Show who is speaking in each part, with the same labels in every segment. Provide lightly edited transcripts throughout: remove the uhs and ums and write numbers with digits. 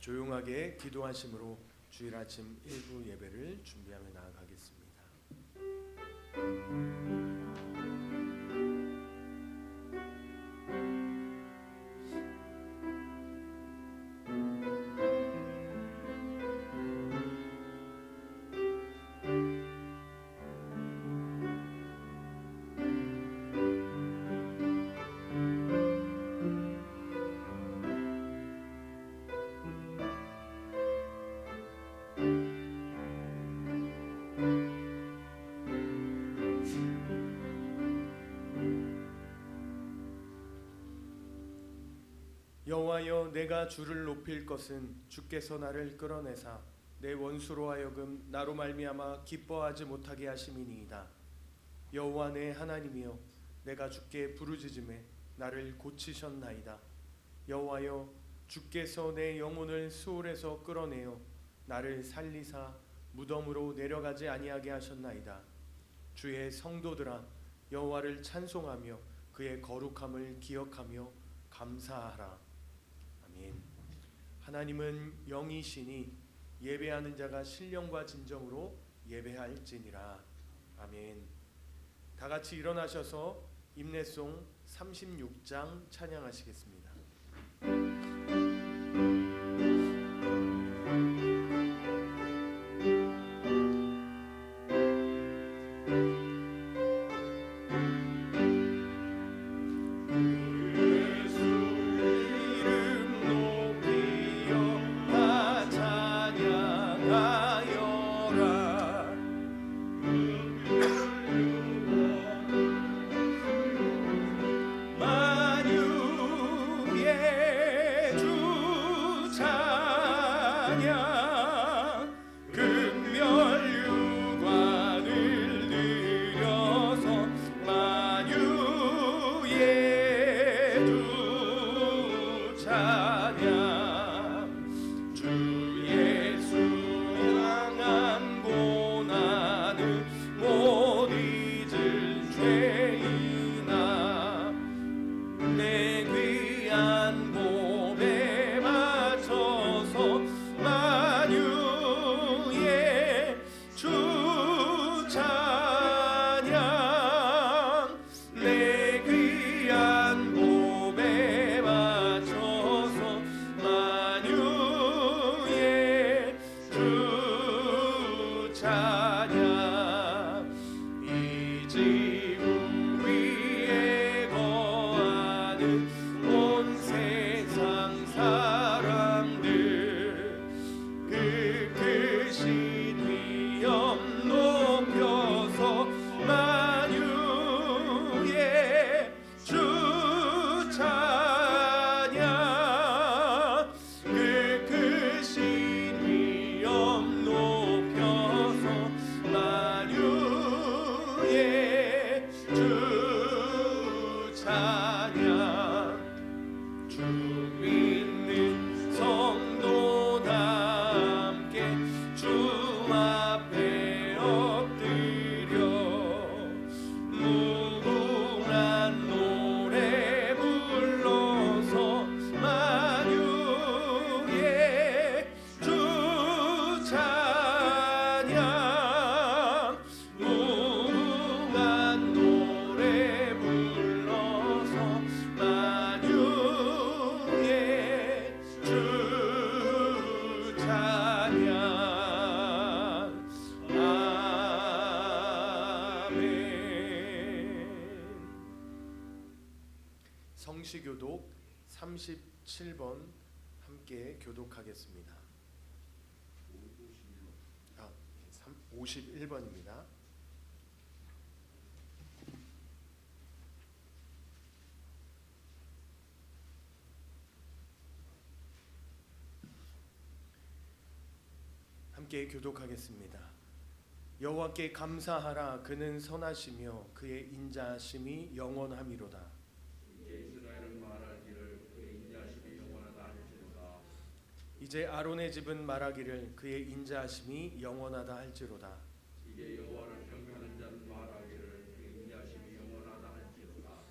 Speaker 1: 조용하게 기도하심으로 주일 아침 일부 예배를 준비하며 나아가겠습니다. 여호와여, 내가 주를 높일 것은 주께서 나를 끌어내사 내 원수로 하여금 나로 말미암아 기뻐하지 못하게 하심이니이다. 여호와 내 하나님이여, 내가 주께 부르짖음에 나를 고치셨나이다. 여호와여, 주께서 내 영혼을 수올에서 끌어내어 나를 살리사 무덤으로 내려가지 아니하게 하셨나이다. 주의 성도들아, 여호와를 찬송하며 그의 거룩함을 기억하며 감사하라. 아멘. 하나님은 영이시니 예배하는 자가 신령과 진정으로 예배할지니라. 아멘. 다 같이 일어나셔서 임내송 36장 찬양하시겠습니다. 성시교독 37번 함께 교독하겠습니다. 51번입니다. 함께 교독하겠습니다. 여호와께 감사하라. 그는 선하시며 그의 인자하심이 영원함이로다.
Speaker 2: 이스라엘은 말하기를 그의 인자하심이 영원하다 할지로다.
Speaker 1: 이제 아론의 집은 말하기를 그의 인자하심이 영원하다 할지로다.
Speaker 2: 이제 여호와를 경외하는 자는 말하기를 그의 인자하심이 영원하다 할지로다.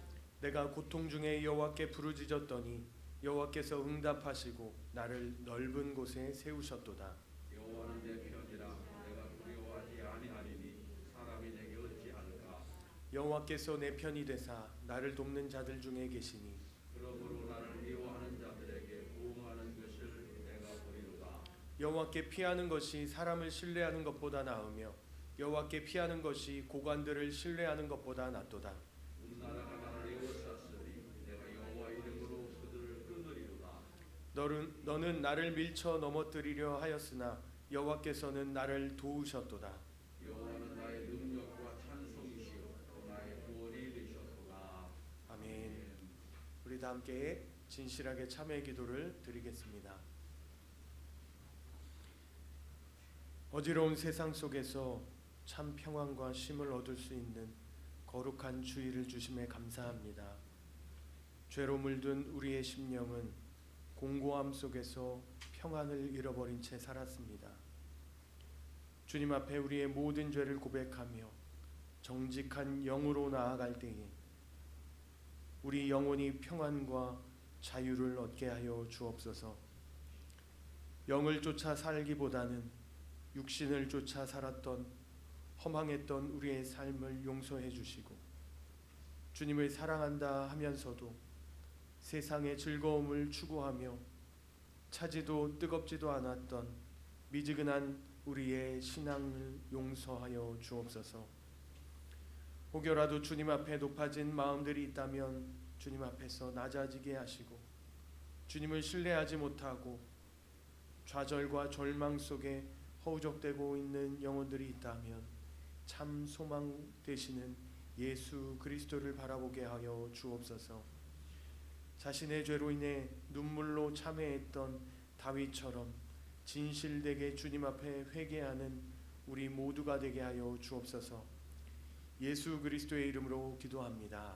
Speaker 1: 내가 고통 중에 여호와께 부르짖었더니 여호와께서 응답하시고 나를 넓은 곳에 세우셨도다.
Speaker 2: 여호와는 내 편이라 내가 두려워하지 아니하리니 사람이 내게 어찌할까.
Speaker 1: 여호와께서 내 편이 되사 나를 돕는 자들 중에 계시니
Speaker 2: 그러므로 나를 미워하는 자들에게 부응하는 것을 내가 보리로다.
Speaker 1: 여호와께 피하는 것이 사람을 신뢰하는 것보다 나으며 여호와께 피하는 것이 고관들을 신뢰하는 것보다 낫도다.
Speaker 2: 나라가 나를 에워쌌으니 내가 여호와 이름으로 그들을 끊으리로다.
Speaker 1: 너는 나를 밀쳐 넘어뜨리려 하였으나 여호와께서는 나를 도우셨도다.
Speaker 2: 여호와는 나의 능력과 찬송이시요 또 나의 구원이 되셨도다.
Speaker 1: 아멘. 우리 다 함께 진실하게 참회의 기도를 드리겠습니다. 어지러운 세상 속에서 참 평안과 쉼을 얻을 수 있는 거룩한 주의를 주심에 감사합니다. 죄로 물든 우리의 심령은 공고함 속에서 평안을 잃어버린 채 살았습니다. 주님 앞에 우리의 모든 죄를 고백하며 정직한 영으로 나아갈 때에 우리 영혼이 평안과 자유를 얻게 하여 주옵소서. 영을 쫓아 살기보다는 육신을 쫓아 살았던 허망했던 우리의 삶을 용서해 주시고 주님을 사랑한다 하면서도 세상의 즐거움을 추구하며 차지도 뜨겁지도 않았던 미지근한 우리의 신앙을 용서하여 주옵소서. 혹여라도 주님 앞에 높아진 마음들이 있다면 주님 앞에서 낮아지게 하시고 주님을 신뢰하지 못하고 좌절과 절망 속에 허우적대고 있는 영혼들이 있다면 참 소망 되시는 예수 그리스도를 바라보게 하여 주옵소서. 자신의 죄로 인해 눈물로 참회했던 다윗처럼 진실되게 주님 앞에 회개하는 우리 모두가 되게 하여 주옵소서. 예수 그리스도의 이름으로 기도합니다.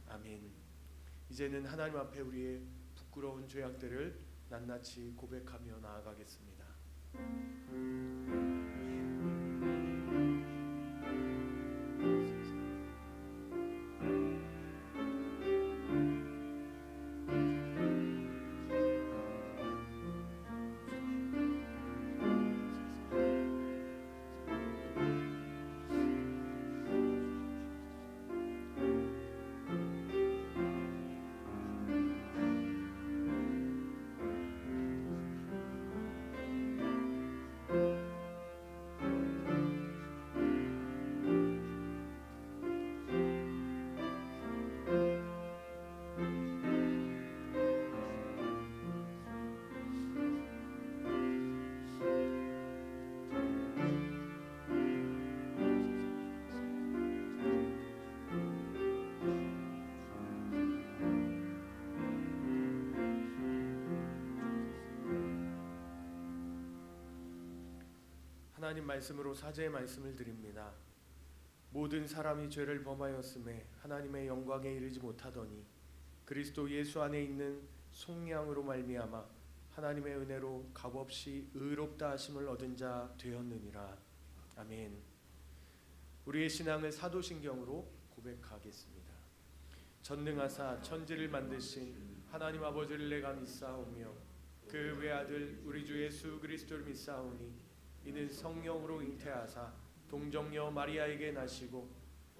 Speaker 1: 아멘. 이제는 하나님 앞에 우리의 부끄러운 죄악들을 낱낱이 고백하며 나아가겠습니다. 하나님 말씀으로 사제의 말씀을 드립니다. 모든 사람이 죄를 범하였음에 하나님의 영광에 이르지 못하더니 그리스도 예수 안에 있는 속량으로 말미암아 하나님의 은혜로 값없이 의롭다 하심을 얻은 자 되었느니라. 아멘. 우리의 신앙을 사도신경으로 고백하겠습니다. 전능하사 천지를 만드신 하나님 아버지를 내가 믿사오며 그 외아들 우리 주 예수 그리스도를 믿사오니 이는 성령으로 잉태하사 동정녀 마리아에게 나시고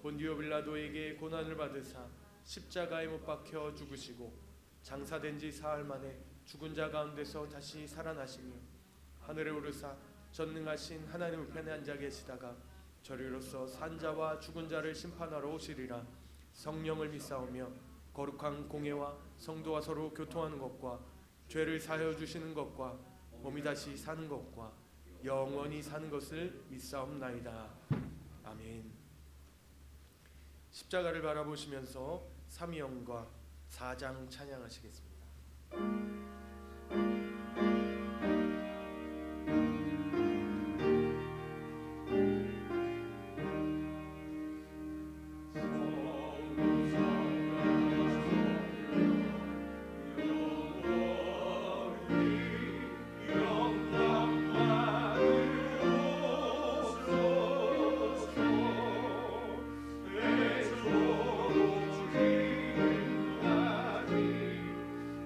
Speaker 1: 본디오 빌라도에게 고난을 받으사 십자가에 못 박혀 죽으시고 장사된 지 사흘 만에 죽은 자 가운데서 다시 살아나시며 하늘에 오르사 전능하신 하나님 우편에 앉아 계시다가 저리로서 산자와 죽은 자를 심판하러 오시리라. 성령을 믿사오며 거룩한 공예와 성도와 서로 교통하는 것과 죄를 사하여 주시는 것과 몸이 다시 사는 것과 영원히 사는 것을 믿사옵나이다. 아멘. 십자가를 바라보시면서 삼위영과 사장 찬양하시겠습니다.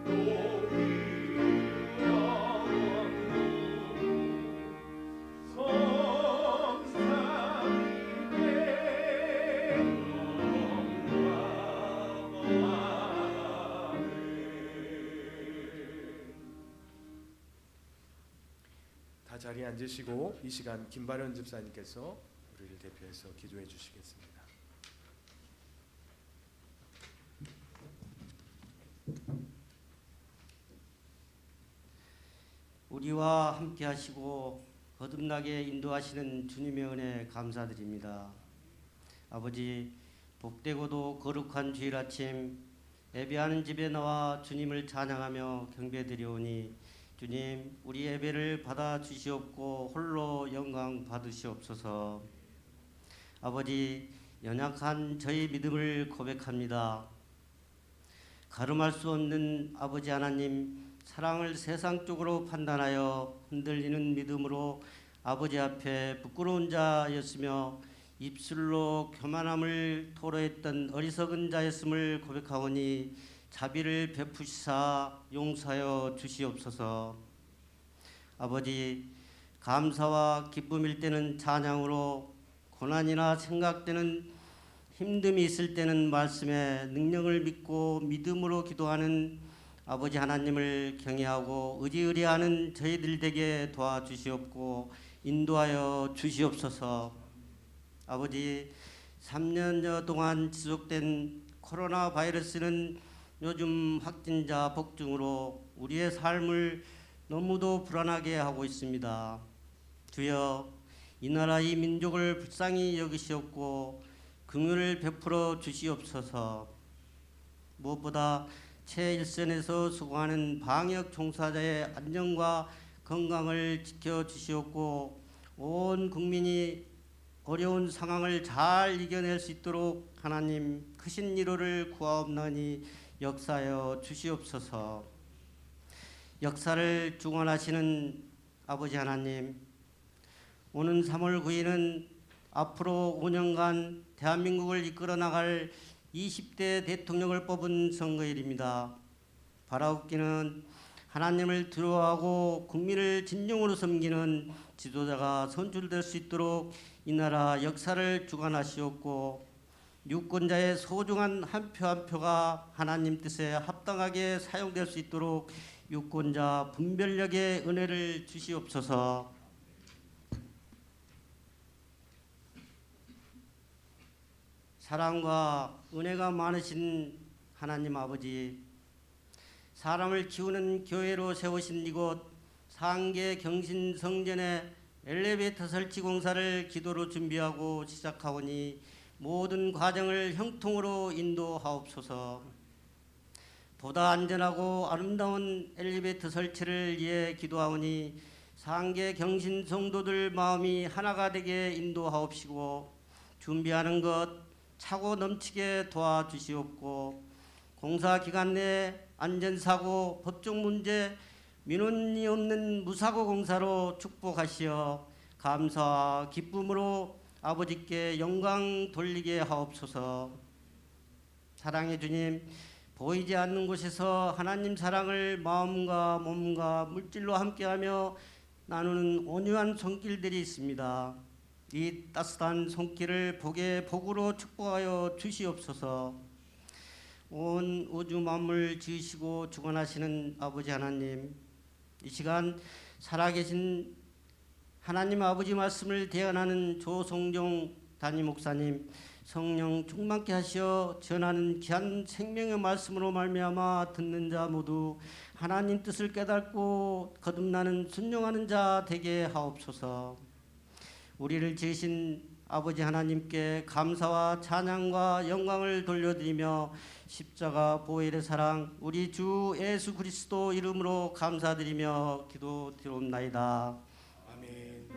Speaker 2: 오
Speaker 1: 다 자리에 앉으시고 이 시간 김바련 집사님께서 우리를 대표해서 기도해 주시겠습니다.
Speaker 3: 우리와 함께 하시고 거듭나게 인도하시는 주님의 은혜 감사드립니다. 아버지, 복되고도 거룩한 주일 아침 예배하는 집에 나와 주님을 찬양하며 경배드리오니 주님, 우리 예배를 받아 주시옵고 홀로 영광 받으시옵소서. 아버지, 연약한 저희 믿음을 고백합니다. 가름할 수 없는 아버지 하나님, 사랑을 세상적으로 판단하여 흔들리는 믿음으로 아버지 앞에 부끄러운 자였으며 입술로 교만함을 토로했던 어리석은 자였음을 고백하오니 자비를 베푸시사 용서하여 주시옵소서. 아버지, 감사와 기쁨일 때는 찬양으로, 고난이나 생각되는 힘듦이 있을 때는 말씀의 능력을 믿고 믿음으로 기도하는 아버지 하나님을 경외하고 의지의리하는 저희들 되게 도와주시옵고 인도하여 주시옵소서. 아버지, 3년여 동안 지속된 코로나 바이러스는 요즘 확진자 폭증으로 우리의 삶을 너무도 불안하게 하고 있습니다. 주여, 이 나라 이 민족을 불쌍히 여기시옵고 긍휼을 베풀어 주시옵소서. 무엇보다 최일선에서 수고하는 방역 종사자의 안전과 건강을 지켜주시옵고 온 국민이 어려운 상황을 잘 이겨낼 수 있도록 하나님 크신 위로를 구하옵나니 역사하여 주시옵소서. 역사를 주관하시는 아버지 하나님, 오는 3월 9일은 앞으로 5년간 대한민국을 이끌어 나갈 20대 대통령을 뽑은 선거일입니다. 바라옵기는 하나님을 두려워하고 국민을 진정으로 섬기는 지도자가 선출될 수 있도록 이 나라 역사를 주관하시옵고 유권자의 소중한 한 표 한 표가 하나님 뜻에 합당하게 사용될 수 있도록 유권자 분별력의 은혜를 주시옵소서. 사랑과 은혜가 많으신 하나님 아버지, 사람을 키우는 교회로 세우신 이곳 상계 경신 성전의 엘리베이터 설치 공사를 기도로 준비하고 시작하오니 모든 과정을 형통으로 인도하옵소서. 보다 안전하고 아름다운 엘리베이터 설치를 위해 기도하오니 상계 경신 성도들 마음이 하나가 되게 인도하옵시고 준비하는 것 차고 넘치게 도와주시옵고 공사 기간 내 안전사고, 법적 문제, 민원이 없는 무사고 공사로 축복하시어 감사와 기쁨으로 아버지께 영광 돌리게 하옵소서. 사랑의 주님, 보이지 않는 곳에서 하나님 사랑을 마음과 몸과 물질로 함께하며 나누는 온유한 손길들이 있습니다. 이 따스한 손길을 복의 복으로 축복하여 주시옵소서. 온 우주 만물 지으시고 주관하시는 아버지 하나님, 이 시간 살아계신 하나님 아버지 말씀을 대언하는 조성종 담임 목사님, 성령 충만케 하시어 전하는 귀한 생명의 말씀으로 말미암아 듣는 자 모두 하나님 뜻을 깨닫고 거듭나는 순종하는 자 되게 하옵소서. 우리를 지으신 아버지 하나님께 감사와 찬양과 영광을 돌려드리며 십자가 보혈의 사랑 우리 주 예수 그리스도 이름으로 감사드리며 기도드리옵나이다.
Speaker 1: 아멘.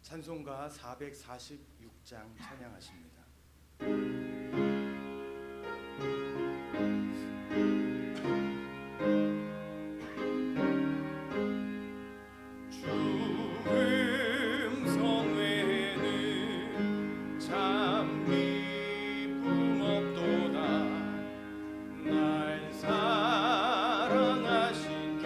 Speaker 1: 찬송가 446장 찬양하십니다.
Speaker 2: 날 사랑하신 주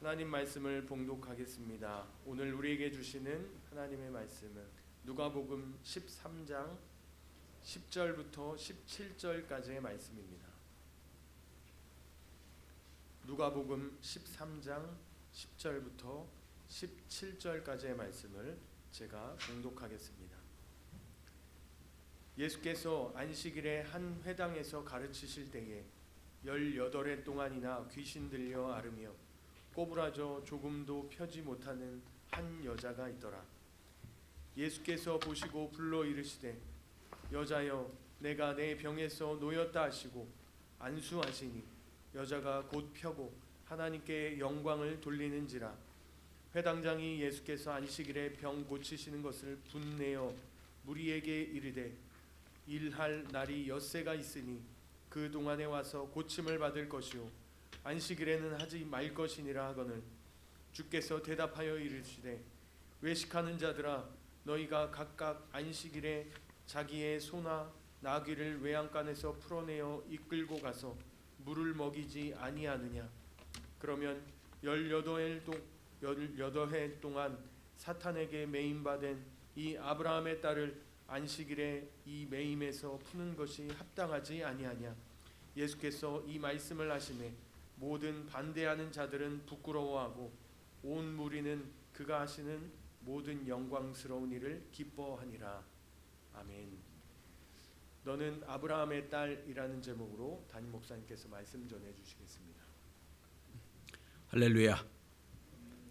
Speaker 1: 하나님 말씀을 봉독하겠습니다. 오늘 우리에게 주시는 하나님의 말씀은 누가복음 13장 10절부터 17절까지의 말씀입니다. 누가복음 13장 10절부터 17절까지의 말씀을 제가 봉독하겠습니다. 예수께서 안식일에 한 회당에서 가르치실 때에 18해 동안이나 귀신 들려 앓으며 꼬부라져 조금도 펴지 못하는 한 여자가 있더라. 예수께서 보시고 불러 이르시되 여자여 내가 내 병에서 놓였다 하시고 안수하시니 여자가 곧 펴고 하나님께 영광을 돌리는지라. 회당장이 예수께서 안식일에 병 고치시는 것을 분내어 무리에게 이르되 일할 날이 엿새가 있으니 그 동안에 와서 고침을 받을 것이요 안식일에는 하지 말 것이니라 하거늘 주께서 대답하여 이르시되 외식하는 자들아 너희가 각각 안식일에 자기의 소나 나귀를 외양간에서 풀어내어 이끌고 가서 물을 먹이지 아니하느냐. 그러면 18해 동안 사탄에게 매임받은 이 아브라함의 딸을 안식일에 이 매임에서 푸는 것이 합당하지 아니하냐. 예수께서 이 말씀을 하시매 모든 반대하는 자들은 부끄러워하고 온 무리는 그가 하시는 모든 영광스러운 일을 기뻐하니라. 아멘. 너는 아브라함의 딸이라는 제목으로 담임 목사님께서 말씀 전해 주시겠습니다.
Speaker 4: 할렐루야.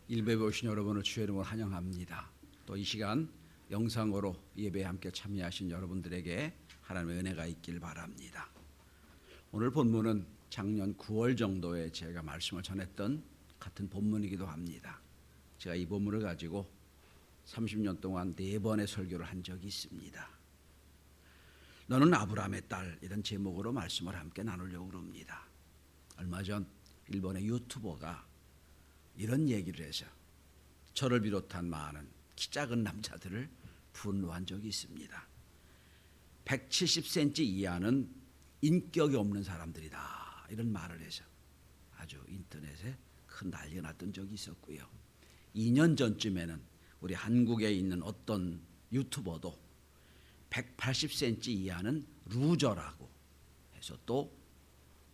Speaker 4: 일베에 오신 여러분을 주의 이름으로 환영합니다. 또 이 시간 영상으로 예배에 함께 참여하신 여러분들에게 하나님의 은혜가 있길 바랍니다. 오늘 본문은 작년 9월 정도에 제가 말씀을 전했던 같은 본문이기도 합니다. 제가 이 본문을 가지고 30년 동안 4번의 설교를 한 적이 있습니다. 너는 아브라함의 딸, 이런 제목으로 말씀을 함께 나누려고 합니다. 얼마 전 일본의 유튜버가 이런 얘기를 해서 저를 비롯한 많은 키 작은 남자들을 분노한 적이 있습니다. 170cm 이하는 인격이 없는 사람들이다, 이런 말을 해서 아주 인터넷에 큰 난리가 났던 적이 있었고요. 2년 전쯤에는 우리 한국에 있는 어떤 유튜버도 180cm 이하는 루저라고 해서 또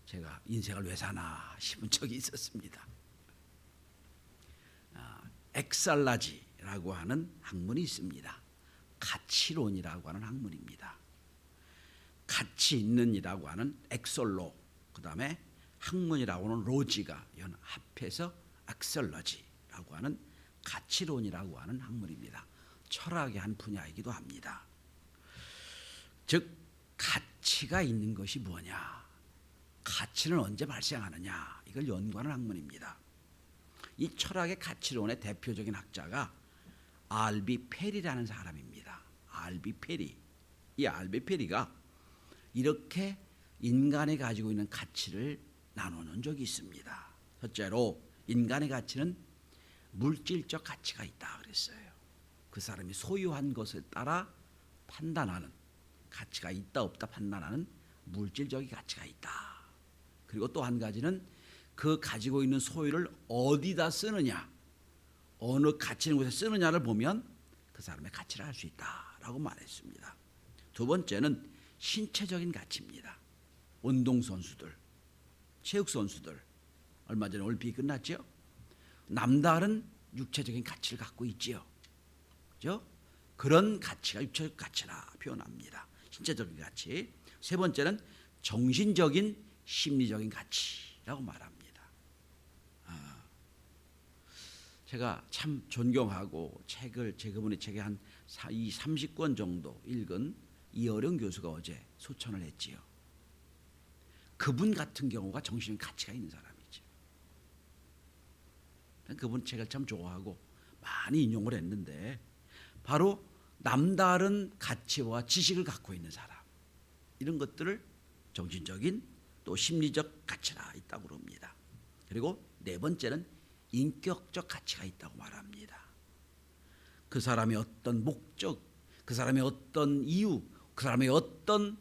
Speaker 4: 제가 인생을 왜 사나 싶은 적이 있었습니다. 엑살라지라고 하는 학문이 있습니다. 가치론이라고 하는 학문입니다. 가치 있는 이라고 하는 엑솔로, 그 다음에 학문이라고 하는 로지가 합해서 엑설러지라고 하는 가치론이라고 하는 학문입니다. 철학의 한 분야이기도 합니다. 즉 가치가 있는 것이 뭐냐, 가치는 언제 발생하느냐, 이걸 연구하는 학문입니다. 이 철학의 가치론의 대표적인 학자가 알비 페리라는 사람입니다. 알비 페리. 이 알비 페리가 이렇게 인간이 가지고 있는 가치를 나누는 적이 있습니다. 첫째로 인간의 가치는 물질적 가치가 있다 그랬어요. 그 사람이 소유한 것에 따라 판단하는, 가치가 있다 없다 판단하는 물질적인 가치가 있다. 그리고 또 한 가지는 그 가지고 있는 소유를 어디다 쓰느냐, 어느 가치 있는 곳에 쓰느냐를 보면 그 사람의 가치를 알 수 있다라고 말했습니다. 두 번째는 신체적인 가치입니다. 운동선수들, 체육선수들, 얼마 전에 올림픽이 끝났죠? 남다른 육체적인 가치를 갖고 있지요. 그죠? 그런 가치가 육체적 가치라 표현합니다. 신체적인 가치. 세 번째는 정신적인 심리적인 가치라고 말합니다. 제가 참 존경하고 그분의 책에 한 30권 정도 읽은 이어령 교수가 어제 소천을 했지요. 그분 같은 경우가 정신적인 가치가 있는 사람이죠. 그분 책을 참 좋아하고 많이 인용을 했는데, 바로 남다른 가치와 지식을 갖고 있는 사람, 이런 것들을 정신적인 또 심리적 가치가 있다고 합니다. 그리고 네 번째는 인격적 가치가 있다고 말합니다. 그 사람의 어떤 목적, 그 사람의 어떤 이유, 그 사람의 어떤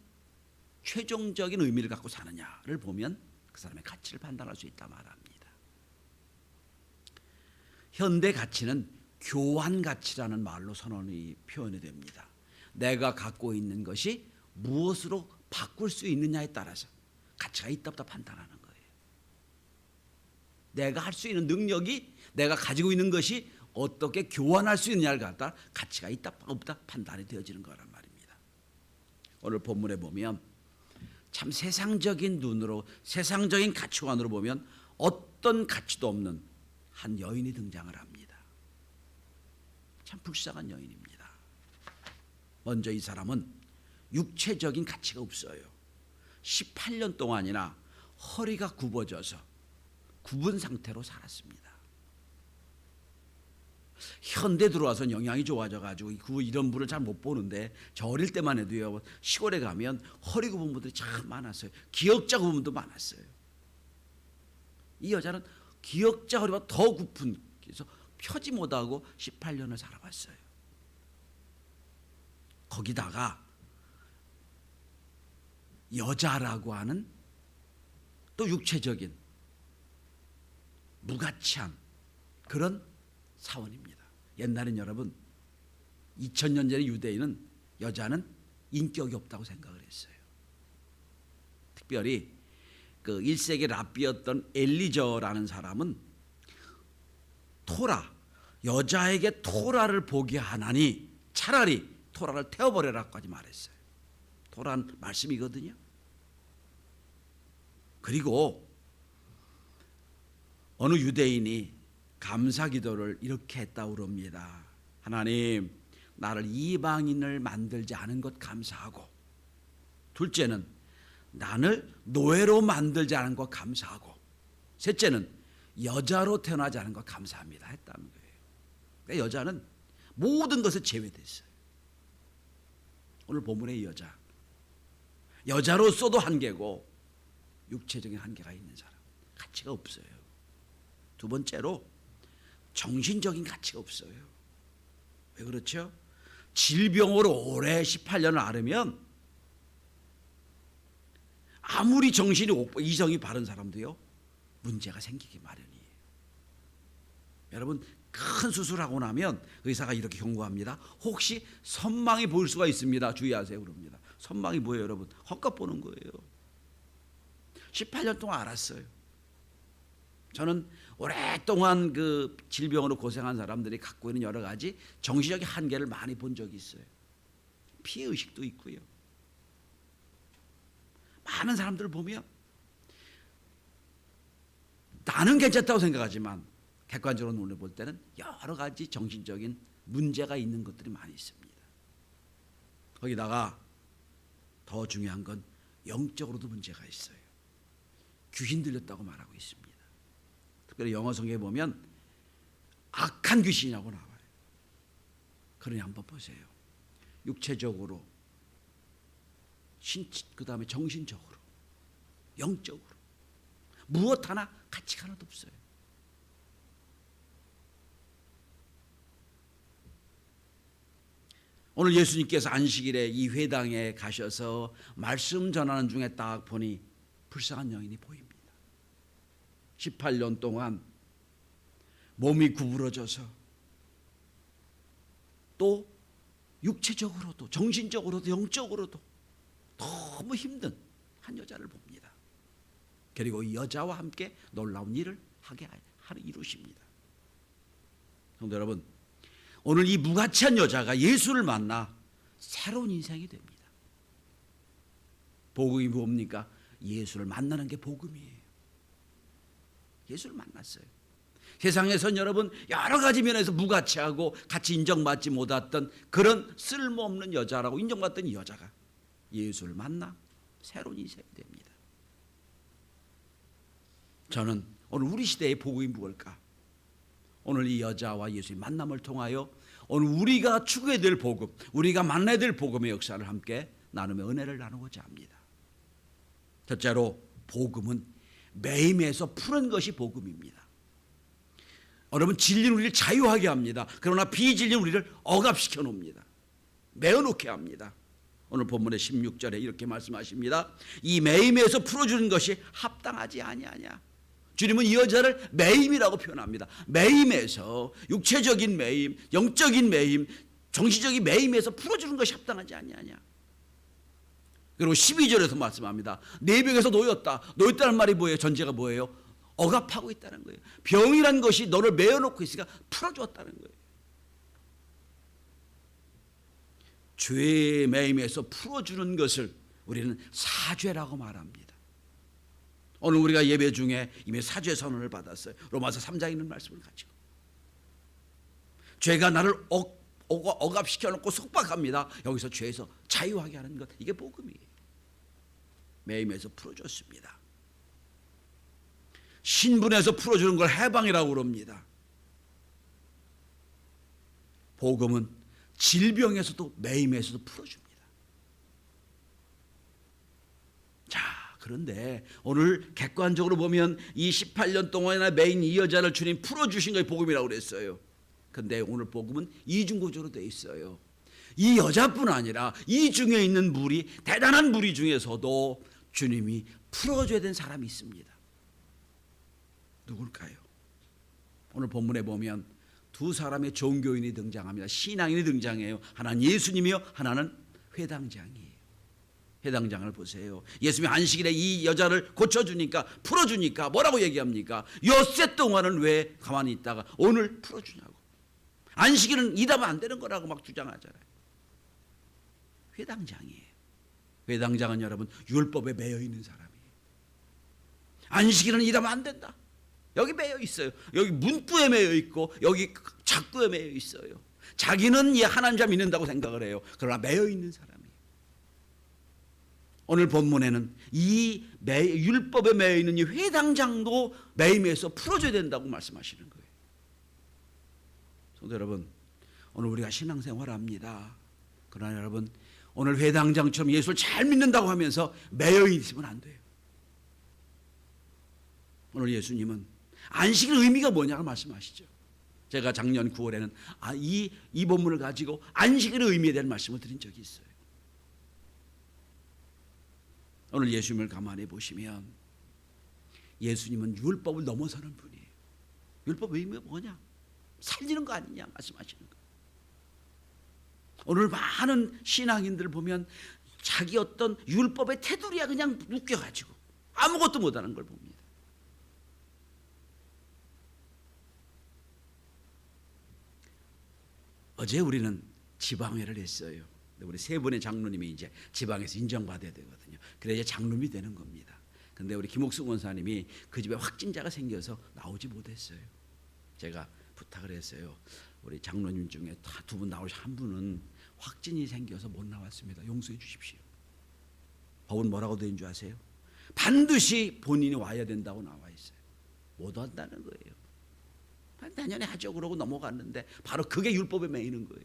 Speaker 4: 최종적인 의미를 갖고 사느냐를 보면 그 사람의 가치를 판단할 수 있다 말합니다. 현대 가치는 교환 가치라는 말로 선언이 표현이 됩니다. 내가 갖고 있는 것이 무엇으로 바꿀 수 있느냐에 따라서 가치가 있다 없다 판단하는 거예요. 내가 할 수 있는 능력이 내가 가지고 있는 것이 어떻게 교환할 수 있느냐를 갖다 가치가 있다 없다 판단이 되어지는 거란 말입니다. 오늘 본문에 보면 참 세상적인 눈으로 세상적인 가치관으로 보면 어떤 가치도 없는 한 여인이 등장을 합니다. 참 불쌍한 여인입니다. 먼저 이 사람은 육체적인 가치가 없어요. 18년 동안이나 허리가 굽어져서 굽은 상태로 살았습니다. 현대 들어와서 영양이 좋아져가지고 이런 분을 잘 못 보는데 저 어릴 때만 해도요, 시골에 가면 허리 굽은 분들이 참 많았어요. 기역자 굽은 분도 많았어요. 이 여자는 기역자 허리보다 더 굽은, 그래서 펴지 못하고 18년을 살아봤어요. 거기다가 여자라고 하는 또 육체적인 무가치한 그런 사원입니다. 옛날엔 여러분 2000년 전의 유대인은 여자는 인격이 없다고 생각을 했어요. 특별히 그 1세기 랍비였던 엘리저라는 사람은 토라, 여자에게 토라를 보게 하나니 차라리 토라를 태워버려라까지 말했어요. 토라는 말씀이거든요. 그리고 어느 유대인이 감사 기도를 이렇게 했다고 그럽니다. 하나님, 나를 이방인을 만들지 않은 것 감사하고, 둘째는 나를 노예로 만들지 않은 것 감사하고, 셋째는 여자로 태어나지 않은 것 감사합니다 했다는 거예요. 그러니까 여자는 모든 것에 제외됐어요. 오늘 본문의 여자로서도 한계고 육체적인 한계가 있는 사람, 가치가 없어요. 두 번째로 정신적인 가치가 없어요. 왜 그렇죠? 질병으로 오래 18년을 앓으면 아무리 정신이 이성이 바른 사람도요, 문제가 생기기 마련이에요. 여러분, 큰 수술하고 나면 의사가 이렇게 경고합니다. 혹시 선망이 보일 수가 있습니다. 주의하세요 그럽니다. 선망이 뭐예요, 여러분? 헛것 보는 거예요. 18년 동안 알았어요. 저는 오랫동안 그 질병으로 고생한 사람들이 갖고 있는 여러 가지 정신적인 한계를 많이 본 적이 있어요. 피해의식도 있고요. 많은 사람들을 보면 나는 괜찮다고 생각하지만 객관적으로 눈을 볼 때는 여러 가지 정신적인 문제가 있는 것들이 많이 있습니다. 거기다가 더 중요한 건 영적으로도 문제가 있어요. 귀신 들렸다고 말하고 있습니다. 특별히 영어 성경에 보면 악한 귀신이라고 나와요. 그러니 한번 보세요. 육체적으로, 그 다음에 정신적으로, 영적으로 무엇 하나 가치가 하나도 없어요. 오늘 예수님께서 안식일에 이 회당에 가셔서 말씀 전하는 중에 딱 보니 불쌍한 여인이 보입니다. 18년 동안 몸이 구부러져서 또 육체적으로도 정신적으로도 영적으로도 너무 힘든 한 여자를 봅니다. 그리고 이 여자와 함께 놀라운 일을 이루십니다. 성도 여러분, 오늘 이 무가치한 여자가 예수를 만나 새로운 인생이 됩니다. 복음이 뭡니까? 예수를 만나는 게 복음이에요. 예수를 만났어요. 세상에선 여러분 여러 가지 면에서 무가치하고 같이 인정받지 못했던 그런 쓸모없는 여자라고 인정받던 이 여자가 예수를 만나 새로운 인생이 됩니다. 저는 오늘 우리 시대의 복음이 무엇일까? 오늘 이 여자와 예수의 만남을 통하여 오늘 우리가 추구해야 될 복음, 우리가 만나야 될 복음의 역사를 함께 나누며 은혜를 나누고자 합니다. 첫째로 복음은 매임에서 푸는 것이 복음입니다. 여러분, 진리는 우리를 자유하게 합니다. 그러나 비진리는 우리를 억압시켜 놓습니다. 매어놓게 합니다. 오늘 본문의 16절에 이렇게 말씀하십니다. 이 매임에서 풀어주는 것이 합당하지 아니하냐. 주님은 이 여자를 매임이라고 표현합니다. 매임에서 육체적인 매임, 영적인 매임, 정신적인 매임에서 풀어주는 것이 합당하지 아니하냐. 그리고 12절에서 말씀합니다. 내 병에서 놓였다. 놓였다는 말이 뭐예요? 전제가 뭐예요? 억압하고 있다는 거예요. 병이란 것이 너를 메어놓고 있으니까 풀어주었다는 거예요. 죄의 매임에서 풀어주는 것을 우리는 사죄라고 말합니다. 오늘 우리가 예배 중에 이미 사죄 선언을 받았어요. 로마서 3장에 있는 말씀을 가지고. 죄가 나를 억압시켜놓고 속박합니다. 여기서 죄에서 자유하게 하는 것, 이게 복음이에요. 매임에서 풀어줬습니다. 신분에서 풀어주는 걸 해방이라고 그럽니다. 복음은 질병에서도 매임에서도 풀어줍니다. 자, 그런데 오늘 객관적으로 보면 이 18년 동안이나 매인 이 여자를 주님 풀어주신 것이 복음이라고 그랬어요. 근데 오늘 복음은 이중구조로 되어 있어요. 이 여자뿐 아니라 이 중에 있는 무리, 대단한 무리 중에서도 주님이 풀어줘야 되는 사람이 있습니다. 누굴까요? 오늘 본문에 보면 두 사람의 종교인이 등장합니다. 신앙인이 등장해요. 하나는 예수님이요, 하나는 회당장이에요. 회당장을 보세요. 예수님이 안식일에 이 여자를 고쳐주니까, 풀어주니까 뭐라고 얘기합니까? 엿새 동안은 왜 가만히 있다가 오늘 풀어주냐고. 안식일은 일하면 안 되는 거라고 막 주장하잖아요. 회당장이에요. 회당장은 여러분 율법에 매여 있는 사람이에요. 안식일은 일하면 안 된다. 여기 매여 있어요. 여기 문구에 매여 있고 여기 작구에 매여 있어요. 자기는 하나님 자 믿는다고 생각을 해요. 그러나 매여 있는 사람이에요. 오늘 본문에는 이 율법에 매여 있는 이 회당장도 매임에서 풀어줘야 된다고 말씀하시는 거예요. 성도 여러분, 오늘 우리가 신앙생활을 합니다. 그러나 여러분, 오늘 회당장처럼 예수를 잘 믿는다고 하면서 매여 있으면 안 돼요. 오늘 예수님은 안식일 의미가 뭐냐고 말씀하시죠. 제가 작년 9월에는 이 본문을 가지고 안식일의 의미에 대한 말씀을 드린 적이 있어요. 오늘 예수님을 가만히 보시면 예수님은 율법을 넘어서는 분이에요. 율법 의미가 뭐냐? 살리는 거 아니냐 말씀하시는 거예요. 오늘 많은 신앙인들 보면 자기 어떤 율법의 테두리야 그냥 묶여가지고 아무것도 못하는 걸 봅니다. 어제 우리는 지방회를 했어요. 우리 세 분의 장로님이 이제 지방에서 인정받아야 되거든요. 그래야 이제 장로님이 되는 겁니다. 근데 우리 김옥승 원사님이 그 집에 확진자가 생겨서 나오지 못했어요. 제가 부탁을 했어요. 우리 장로님 중에 다 두 분 나오시 한 분은 확진이 생겨서 못 나왔습니다. 용서해 주십시오. 법은 뭐라고 되는 줄 아세요? 반드시 본인이 와야 된다고 나와 있어요. 못 한다는 거예요. 내년에 하죠 그러고 넘어갔는데 바로 그게 율법에 매이는 거예요.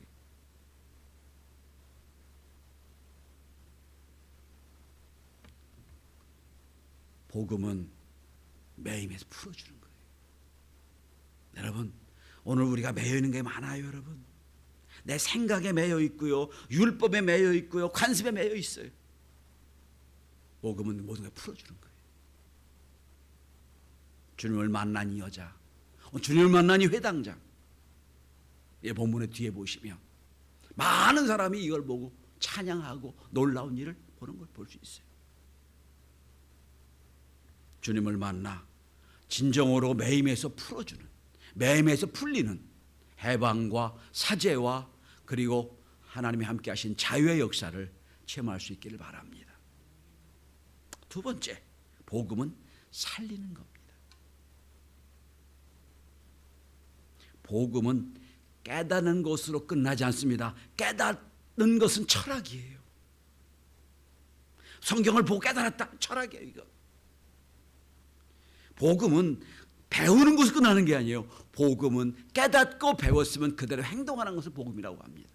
Speaker 4: 복음은 매임에서 풀어주는 거예요. 여러분, 오늘 우리가 매여 있는 게 많아요. 여러분, 내 생각에 매여 있고요, 율법에 매여 있고요, 관습에 매여 있어요. 복음은 모든 걸 풀어주는 거예요. 주님을 만난 이 여자, 주님을 만난 이 회당장, 이 본문의 뒤에 보시면 많은 사람이 이걸 보고 찬양하고 놀라운 일을 보는 걸 볼 수 있어요. 주님을 만나 진정으로 매임에서 풀어주는, 매임에서 풀리는 해방과 사죄와 그리고 하나님이 함께 하신 자유의 역사를 체험할 수 있기를 바랍니다. 두 번째, 복음은 살리는 겁니다. 복음은 깨닫는 것으로 끝나지 않습니다. 깨닫는 것은 철학이에요. 성경을 보고 깨달았다, 철학이에요. 이거. 복음은 배우는 것으로 끝나는 게 아니에요. 복음은 깨닫고 배웠으면 그대로 행동하는 것을 복음이라고 합니다.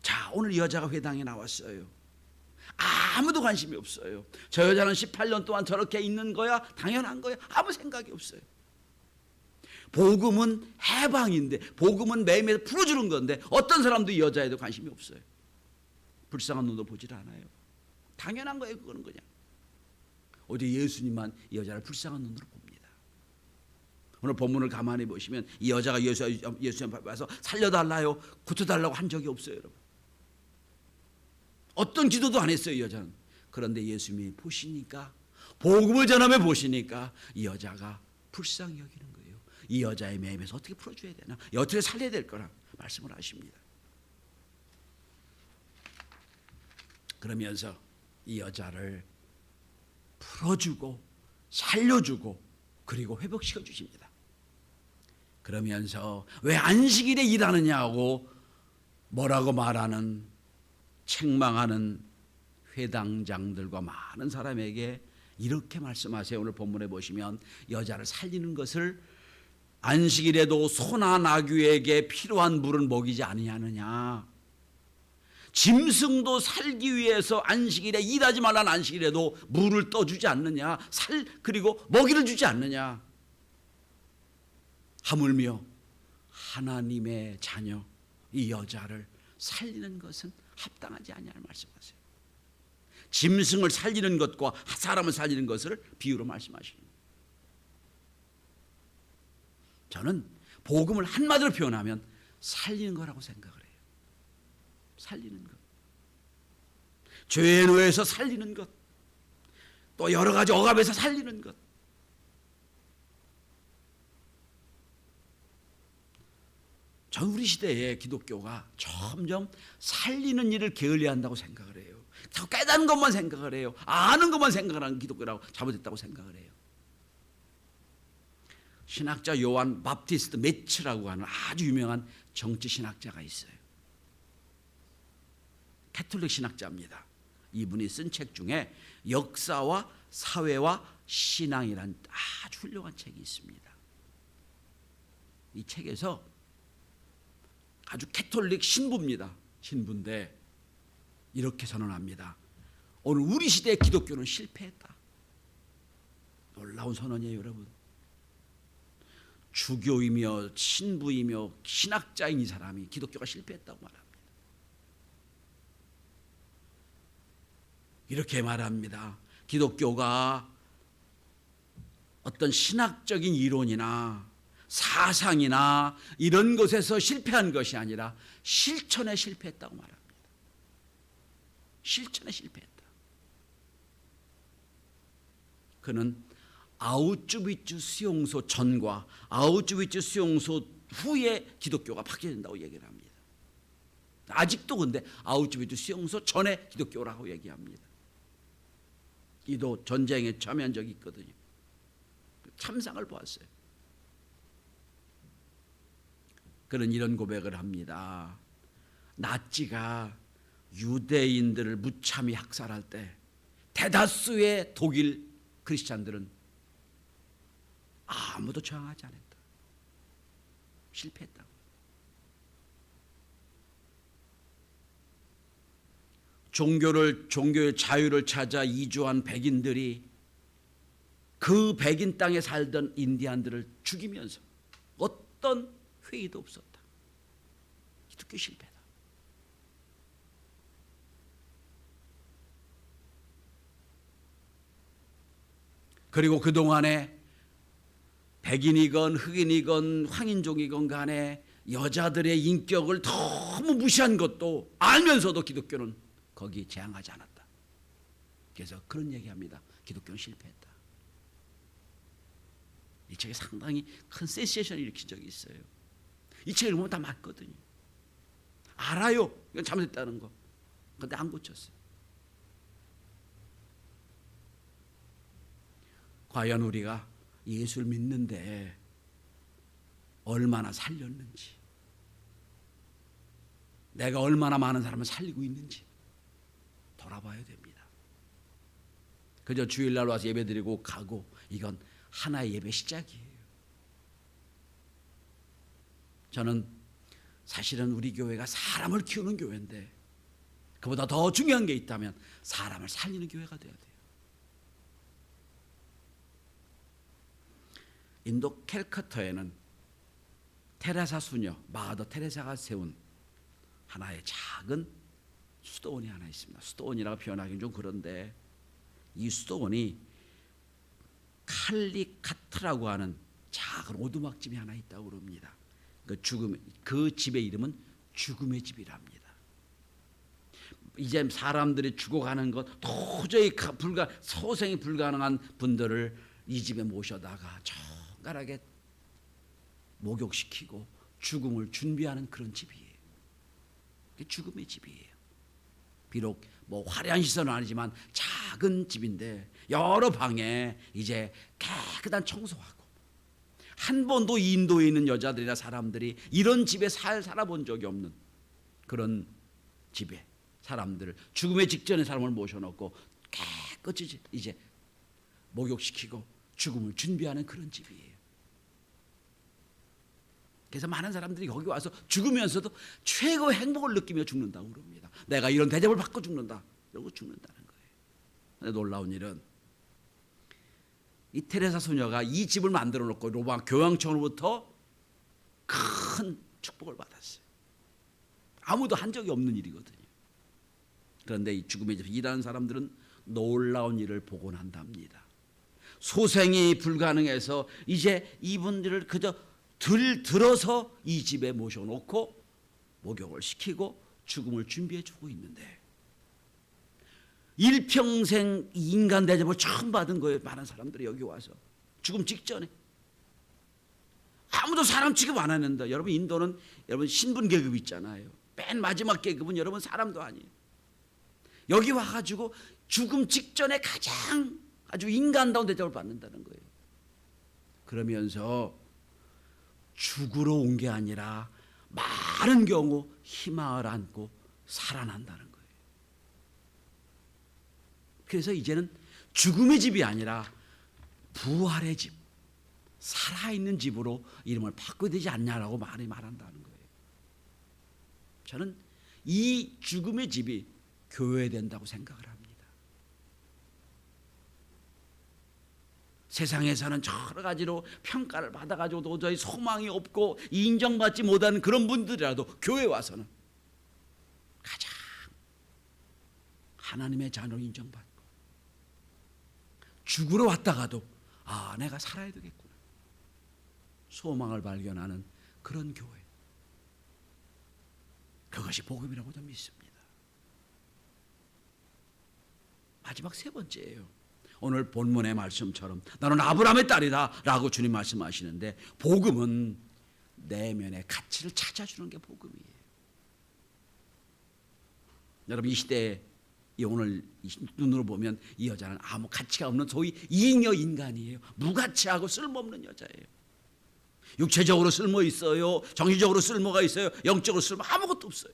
Speaker 4: 자, 오늘 이 여자가 회당에 나왔어요. 아무도 관심이 없어요. 저 여자는 18년 동안 저렇게 있는 거야? 당연한 거야? 아무 생각이 없어요. 복음은 해방인데, 복음은 매임에서 풀어주는 건데 어떤 사람도 이 여자에도 관심이 없어요. 불쌍한 눈도 보질 않아요. 당연한 거예요. 그거는 그냥 오직 예수님만 이 여자를 불쌍한 눈으로 봅니다. 오늘 본문을 가만히 보시면 이 여자가 예수님 앞에 와서 살려달라요, 고쳐달라고 한 적이 없어요, 여러분. 어떤 기도도 안 했어요, 이 여자는. 그런데 예수님이 보시니까, 복음을 전하며 보시니까 이 여자가 불쌍히 여기는 거예요. 이 여자의 매임에서 어떻게 풀어줘야 되나, 어떻게 살려야 될 거라 말씀을 하십니다. 그러면서 이 여자를 풀어주고 살려주고 그리고 회복시켜 주십니다. 그러면서 왜 안식일에 일하느냐고 뭐라고 말하는, 책망하는 회당장들과 많은 사람에게 이렇게 말씀하세요. 오늘 본문에 보시면 여자를 살리는 것을 안식일에도 소나 나귀에게 필요한 물은 먹이지 아니하느냐, 짐승도 살기 위해서 안식일에 일하지 말라는 안식일에도 물을 떠주지 않느냐, 그리고 먹이를 주지 않느냐, 하물며 하나님의 자녀 이 여자를 살리는 것은 합당하지 아니할 말씀하세요. 짐승을 살리는 것과 사람을 살리는 것을 비유로 말씀하십니다. 저는 복음을 한마디로 표현하면 살리는 거라고 생각을 해요. 살리는 것, 죄에 놓여서 살리는 것, 또 여러 가지 억압에서 살리는 것. 전 우리 시대에 기독교가 점점 살리는 일을 게을리한다고 생각을 해요. 자꾸 깨닫는 것만 생각을 해요. 아는 것만 생각하는 기독교라고 잘못했다고 생각을 해요. 신학자 요한 바프티스트 메츠라고 하는 아주 유명한 정치 신학자가 있어요. 캐톨릭 신학자입니다. 이분이 쓴 책 중에 역사와 사회와 신앙이란 아주 훌륭한 책이 있습니다. 이 책에서 아주 캐톨릭 신부입니다. 신부인데 이렇게 선언합니다. 오늘 우리 시대의 기독교는 실패했다. 놀라운 선언이에요, 여러분. 주교이며 신부이며 신학자인 이 사람이 기독교가 실패했다고 말합니다. 이렇게 말합니다. 기독교가 어떤 신학적인 이론이나 사상이나 이런 것에서 실패한 것이 아니라 실천에 실패했다고 말합니다. 실천에 실패했다. 그는 아우슈비츠 수용소 전과 아우슈비츠 수용소 후에 기독교가 바뀌어진다고 얘기를 합니다. 아직도 근데 아우슈비츠 수용소 전에 기독교라고 얘기합니다. 이도 전쟁에 참여한 적이 있거든요. 참상을 보았어요. 그는 이런 고백을 합니다. 나치가 유대인들을 무참히 학살할 때 대다수의 독일 크리스찬들은 아무도 저항하지 않았다. 실패했다고. 종교의 자유를 찾아 이주한 백인들이 그 백인 땅에 살던 인디안들을 죽이면서 어떤 회의도 없었다. 기독교 실패다. 그리고 그동안에 백인이건 흑인이건 황인종이건 간에 여자들의 인격을 너무 무시한 것도 알면서도 기독교는 거기 재앙하지 않았다. 그래서 그런 얘기합니다. 기독교는 실패했다. 이 책에 상당히 큰 센세이션을 일으킨 적이 있어요. 이 책을 보면 다 맞거든요. 알아요. 이건 잘못했다는 거. 그런데 안 고쳤어요. 과연 우리가 예수를 믿는데 얼마나 살렸는지, 내가 얼마나 많은 사람을 살리고 있는지 돌아봐야 됩니다. 그저 주일날 와서 예배드리고 가고 이건 하나의 예배 시작이에요. 저는 사실은 우리 교회가 사람을 키우는 교회인데 그보다 더 중요한 게 있다면 사람을 살리는 교회가 돼야 돼요. 인도 캘커타에는 테레사 수녀 마더 테레사가 세운 하나의 작은 수도원이 하나 있습니다. 수도원이라고 표현하기는 좀 그런데 이 수도원이 칼리카트라고 하는 작은 오두막집이 하나 있다고 그럽니다. 그 집의 이름은 죽음의 집이랍니다. 이제 사람들이 죽어가는 것 도저히 소생이 불가능한 분들을 이 집에 모셔다가 정갈하게 목욕시키고 죽음을 준비하는 그런 집이에요. 그게 죽음의 집이에요. 비록 뭐 화려한 시설은 아니지만 작은 집인데 여러 방에 이제 깨끗한 청소하고, 한 번도 인도에 있는 여자들이나 사람들이 이런 집에 살아본 적이 없는 그런 집에 사람들을, 죽음의 직전에 사람을 모셔놓고 깨끗이 이제 목욕시키고 죽음을 준비하는 그런 집이에요. 그래서 많은 사람들이 거기 와서 죽으면서도 최고의 행복을 느끼며 죽는다고 그럽니다. 내가 이런 대접을 받고 죽는다, 이러고 죽는다는 거예요. 근데 놀라운 일은 이 테레사 소녀가 이 집을 만들어 놓고 로마 교황청으로부터 큰 축복을 받았어요. 아무도 한 적이 없는 일이거든요. 그런데 이 죽음의 집에서 일하는 사람들은 놀라운 일을 보곤 한답니다. 소생이 불가능해서 이제 이분들을 그저 들어서 이 집에 모셔놓고 목욕을 시키고 죽음을 준비해 주고 있는데, 일평생 인간 대접을 처음 받은 거예요. 많은 사람들이 여기 와서 죽음 직전에. 아무도 사람 취급 안 하는데, 여러분 인도는 여러분 신분 계급 있잖아요. 맨 마지막 계급은 여러분 사람도 아니에요. 여기 와가지고 죽음 직전에 가장 아주 인간다운 대접을 받는다는 거예요. 그러면서 죽으러 온 게 아니라 많은 경우 희망을 안고 살아난다는 거예요. 그래서 이제는 죽음의 집이 아니라 부활의 집, 살아있는 집으로 이름을 바꿔야 되지 않냐라고 많이 말한다는 거예요. 저는 이 죽음의 집이 교회에 된다고 생각을 합니다. 세상에서는 여러 가지로 평가를 받아가지고 도저히 소망이 없고 인정받지 못하는 그런 분들이라도 교회에 와서는 가장 하나님의 자녀로 인정받고, 죽으러 왔다가도 내가 살아야 되겠구나, 소망을 발견하는 그런 교회, 그것이 복음이라고 저는 믿습니다. 마지막 세 번째예요. 오늘 본문의 말씀처럼 나는 아브라함의 딸이다 라고 주님 말씀하시는데, 복음은 내면의 가치를 찾아주는 게 복음이에요. 여러분 이 시대에 오늘 눈으로 보면 이 여자는 아무 가치가 없는 소위 잉여 인간이에요. 무가치하고 쓸모없는 여자예요. 육체적으로 쓸모 있어요, 정신적으로 쓸모가 있어요, 영적으로 쓸모 아무것도 없어요.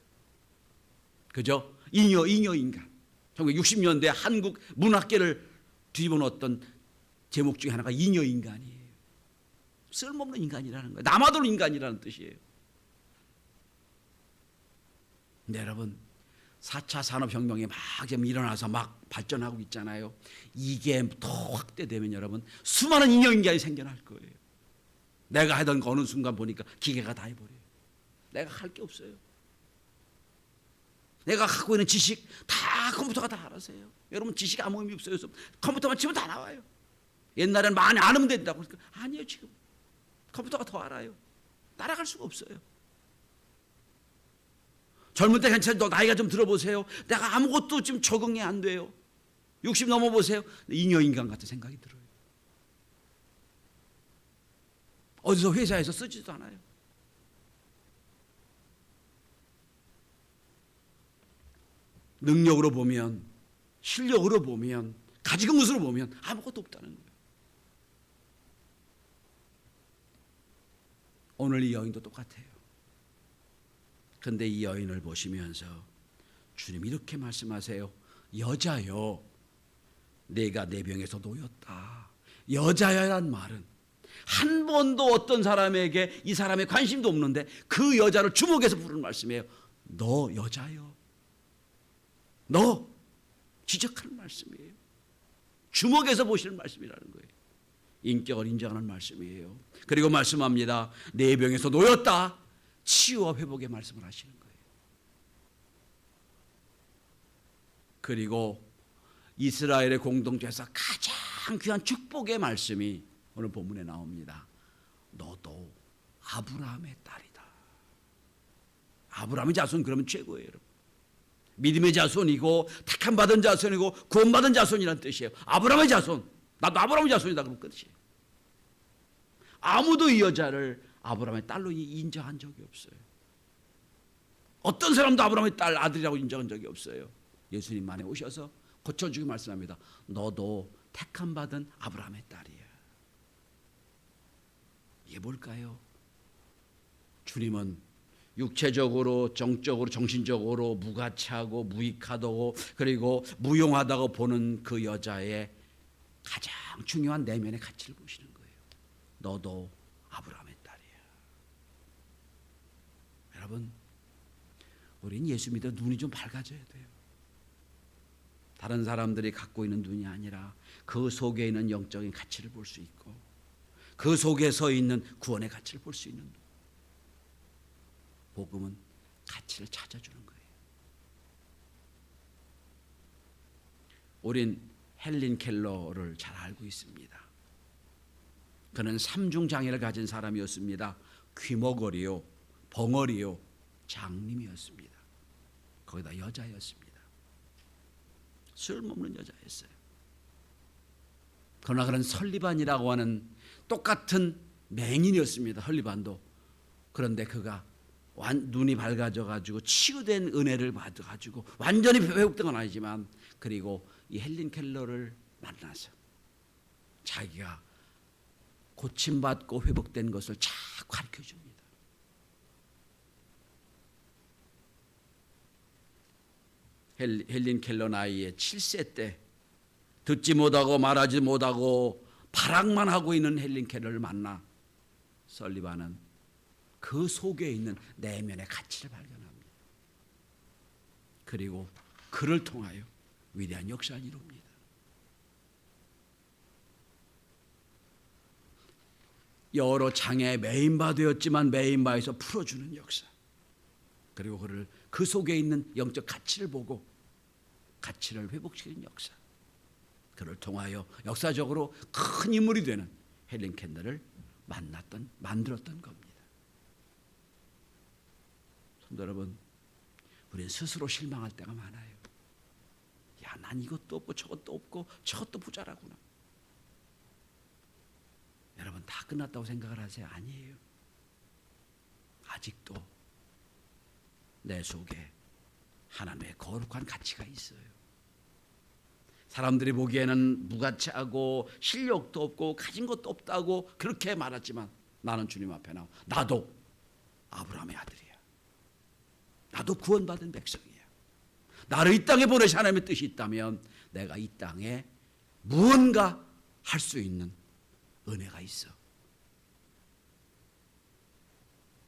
Speaker 4: 그죠? 잉여 인간. 1960년대 한국 문학계를 뒤집어 놓았던 제목 중에 하나가 잉여 인간이에요. 쓸모없는 인간이라는 거예요. 남아돌 인간이라는 뜻이에요. 근데 여러분 4차 산업혁명이 막 지금 일어나서 막 발전하고 있잖아요. 이게 더 확대되면 여러분 수많은 잉여 인간이 생겨날 거예요. 내가 하던 거 어느 순간 보니까 기계가 다 해버려요. 내가 할 게 없어요. 내가 갖고 있는 지식 다 컴퓨터가 다 알아서 해요. 여러분 지식 아무 의미 없어요. 컴퓨터만 치면 다 나와요. 옛날에는 많이 알면 된다고. 그러니까 아니에요. 지금 컴퓨터가 더 알아요. 따라갈 수가 없어요. 젊을 때 괜찮아요. 나이가 좀 들어보세요. 내가 아무것도 지금 적응이 안 돼요. 60 넘어보세요. 잉여인간 같은 생각이 들어요. 어디서 회사에서 쓰지도 않아요. 능력으로 보면, 실력으로 보면, 가지고 것으로 보면 아무것도 없다는 거예요. 오늘 이 여인도 똑같아요. 그런데 이 여인을 보시면서 주님 이렇게 말씀하세요. 여자여, 내가 내 병에서 놓였다. 여자여란 말은 한 번도 어떤 사람에게 이 사람의 관심도 없는데 그 여자를 주목해서 부르는 말씀이에요. 너 여자여. 너 지적하는 말씀이에요. 주목해서 보시는 말씀이라는 거예요. 인격을 인정하는 말씀이에요. 그리고 말씀합니다. 내 병에서 놓였다. 치유와 회복의 말씀을 하시는 거예요. 그리고 이스라엘의 공동체에서 가장 귀한 축복의 말씀이 오늘 본문에 나옵니다. 너도 아브라함의 딸이다. 아브라함의 자손 그러면 최고예요, 여러분. 믿음의 자손이고 택함 받은 자손이고 구원받은 자손이라는 뜻이에요. 아브라함의 자손, 나도 아브라함의 자손이다 그러면 끝이에요. 아무도 이 여자를 아브라함의 딸로 인정한 적이 없어요. 어떤 사람도 아브라함의 딸 아들이라고 인정한 적이 없어요. 예수님만에 오셔서 고쳐주기 말씀합니다. 너도 택함 받은 아브라함의 딸이야. 이게 뭘까요? 주님은 육체적으로, 정적으로, 정신적으로 무가치하고 무익하다고 그리고 무용하다고 보는 그 여자의 가장 중요한 내면의 가치를 보시는 거예요. 너도 아브라함의 딸이야. 여러분, 우린 예수 믿어 눈이 좀 밝아져야 돼요. 다른 사람들이 갖고 있는 눈이 아니라 그 속에 있는 영적인 가치를 볼 수 있고 그 속에 서 있는 구원의 가치를 볼 수 있는 눈. 복음은 가치를 찾아주는 거예요. 우린 헬린 켈러를 잘 알고 있습니다. 그는 3중 장애를 가진 사람이었습니다. 귀머거리요, 벙어리요, 장님이었습니다. 거기다 여자였습니다. 쓸모없는 여자였어요. 그러나 그는 설리반이라고 하는 똑같은 맹인이었습니다. 설리반도. 그런데 그가 눈이 밝아져 가지고 치유된 은혜를 받아 가지고 완전히 회복된 건 아니지만 그리고 이 헬린 켈러를 만나서 자기가 고침받고 회복된 것을 잘 가르쳐 줍니다. 헬린 켈러 나이에 7세 때 듣지 못하고 말하지 못하고 발악만 하고 있는 헬린 켈러를 만나 설리반은 그 속에 있는 내면의 가치를 발견합니다. 그리고 그를 통하여 위대한 역사를 이룹니다. 여러 장애에 매인바 되었지만 매인바에서 풀어주는 역사. 그리고 그를 그 속에 있는 영적 가치를 보고 가치를 회복시키는 역사. 그를 통하여 역사적으로 큰 인물이 되는 헬린 켈러를 만들었던 겁니다. 성도 여러분, 우리는 스스로 실망할 때가 많아요. 야, 난 이것도 없고 저것도 없고 저것도 부자라구나. 여러분, 다 끝났다고 생각을 하세요? 아니에요. 아직도 내 속에 하나님의 거룩한 가치가 있어요. 사람들이 보기에는 무가치하고 실력도 없고 가진 것도 없다고 그렇게 말하지만 나는 주님 앞에 나와 나도 아브라함의 아들이야. 나도 구원받은 백성이야. 나를 이 땅에 보내신 하나님의 뜻이 있다면 내가 이 땅에 무언가 할 수 있는 은혜가 있어.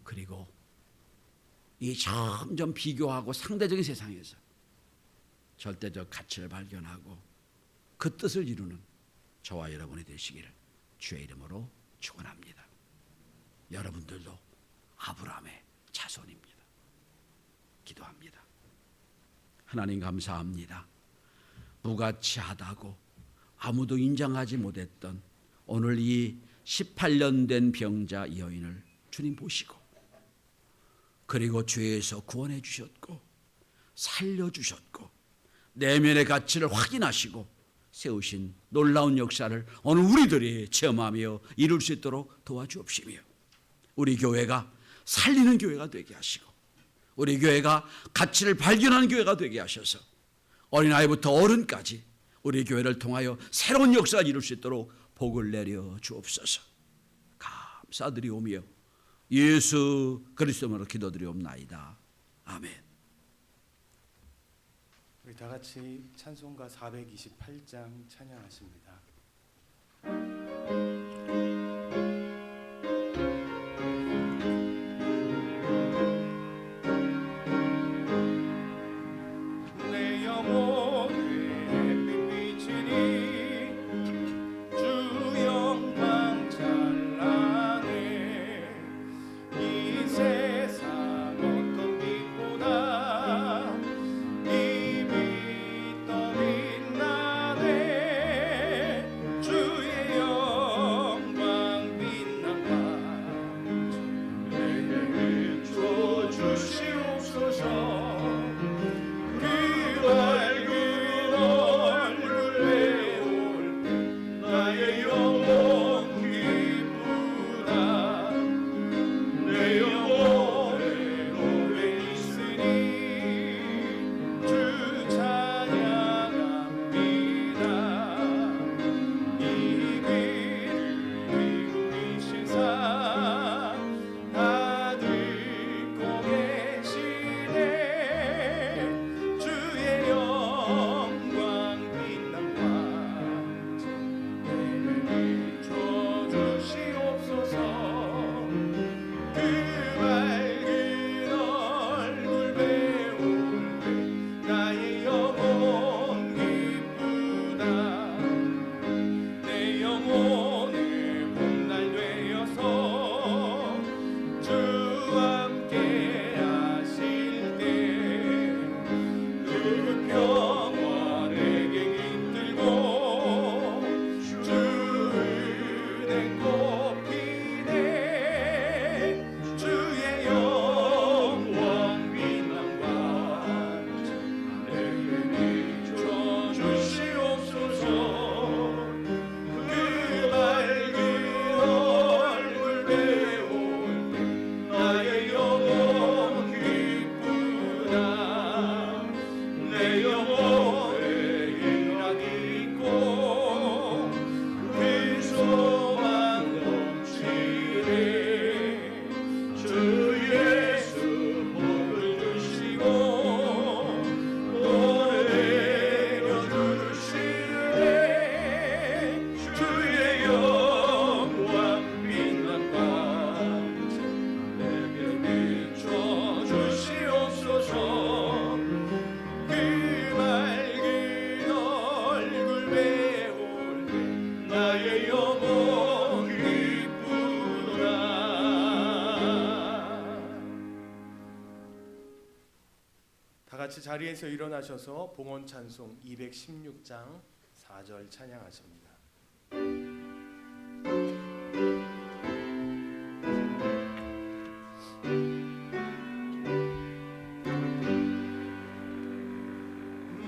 Speaker 4: 그리고 이 점점 비교하고 상대적인 세상에서 절대적 가치를 발견하고 그 뜻을 이루는 저와 여러분이 되시기를 주의 이름으로 축원합니다. 여러분들도 아브라함의 자손입니다. 기도합니다. 하나님 감사합니다. 무가치하다고 아무도 인정하지 못했던 오늘 이 18년 된 병자 이 여인을 주님 보시고 그리고 죄에서 구원해 주셨고 살려주셨고 내면의 가치를 확인하시고 세우신 놀라운 역사를 오늘 우리들이 체험하며 이룰 수 있도록 도와주옵시며 우리 교회가 살리는 교회가 되게 하시고 우리 교회가 가치를 발견하는 교회가 되게 하셔서 어린아이부터 어른까지 우리 교회를 통하여 새로운 역사를 이룰 수 있도록 복을 내려 주옵소서. 감사드리오며 예수 그리스도로 기도드리옵나이다. 아멘.
Speaker 1: 우리 다 같이 찬송가 428장 찬양하십니다. 내 영혼의 빛비치니 주 영광 찬란해 이 세상 어떤 빛보다 이 빛 더 빛나 나의 영혼 기쁘다. 내 영혼에 희락이 있고 그 소망 넘치네. 주 예수 복을 주시고 또 내려주시네. 주의 영광 빛난 것 내게 비춰주시옵소서. 그 맑은 얼굴 배울 때 나의 영혼 기쁘도다. 다 같이 자리에서 일어나셔서 봉헌 찬송 216장 4절 찬양하십니다.